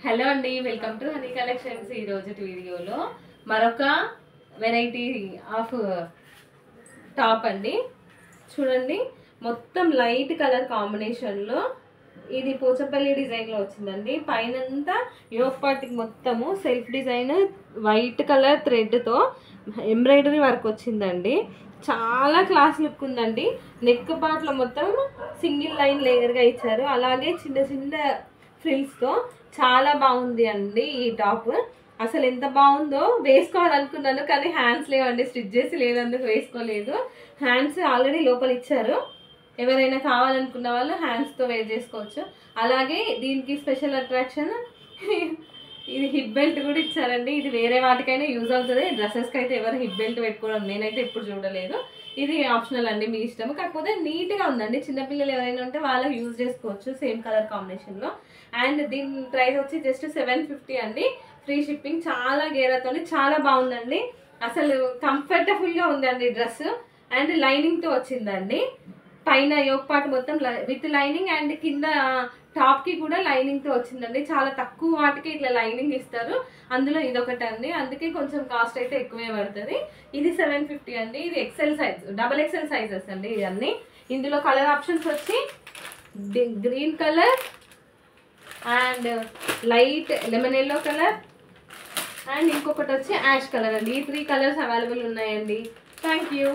Hello అండి, welcome to honey collections. ఈ రోజు వీడియోలో మరొక వెరైటీ ఆఫ్ టాప్ అండి. చూడండి, మొత్తం లైట్ కలర్ కాంబినేషన్లో ఇది పోచంపల్లి డిజైన్లో వచ్చిందండి. పైనంతా యోక్ పార్ట్కి మొత్తము సెల్ఫ్ డిజైన్ వైట్ కలర్ థ్రెడ్తో ఎంబ్రాయిడరీ వర్క్ వచ్చిందండి. చాలా క్లాస్ లుక్ ఉందండి. నెక్ పార్ట్లో మొత్తం సింగిల్ లైన్ లేయర్గా ఇచ్చారు. అలాగే చిన్న చిన్న ఫ్రిల్స్తో చాలా బాగుంది అండి ఈ టాప్. అసలు ఎంత బాగుందో, వేసుకోవాలనుకున్నాను కానీ హ్యాండ్స్ లేవండి, స్టిచ్ చేసి లేనందుకు వేసుకోలేదు. హ్యాండ్స్ ఆల్రెడీ లోపల ఇచ్చారు, ఎవరైనా కావాలనుకున్న వాళ్ళు హ్యాండ్స్తో వేర్ చేసుకోవచ్చు. అలాగే దీనికి స్పెషల్ అట్రాక్షన్ ఇది హిప్ బెల్ట్ కూడా ఇచ్చారండి. ఇది వేరే వాటికైనా యూజ్ అవుతుంది, డ్రెస్సెస్కి అయితే ఎవరు హిప్ బెల్ట్ పెట్టుకోవడం నేనైతే ఎప్పుడు చూడలేదు. ఇది ఆప్షనల్ అండి, మీ ఇష్టం. కాకపోతే నీట్గా ఉందండి, చిన్నపిల్లలు ఎవరైనా ఉంటే వాళ్ళకి యూజ్ చేసుకోవచ్చు సేమ్ కలర్ కాంబినేషన్లో. అండ్ దీని ప్రైస్ వచ్చి జస్ట్ 750 అండి, ఫ్రీ షిప్పింగ్. చాలా గేరాతోని చాలా బాగుందండి, అసలు కంఫర్టబుల్గా ఉందండి డ్రెస్. అండ్ లైనింగ్తో వచ్చిందండి, పైన యోక్ పార్ట్ మొత్తం విత్ లైనింగ్ అండ్ కింద టాప్కి కూడా లైనింగ్తో వచ్చిందండి. చాలా తక్కువ వాటికి ఇట్లా లైనింగ్ ఇస్తారు, అందులో ఇదొకటి అండి. అందుకే కొంచెం కాస్ట్ అయితే ఎక్కువే పడుతుంది. ఇది 750 అండి. ఇది X L size, double X L sizes అండి ఇవన్నీ. ఇందులో కలర్ ఆప్షన్స్ వచ్చి green colour and light lemon yellow colour and ఇంకొకటి వచ్చి యాష్ కలర్ అండి. ఈ 3 కలర్స్ అవైలబుల్ ఉన్నాయండి. Thank you.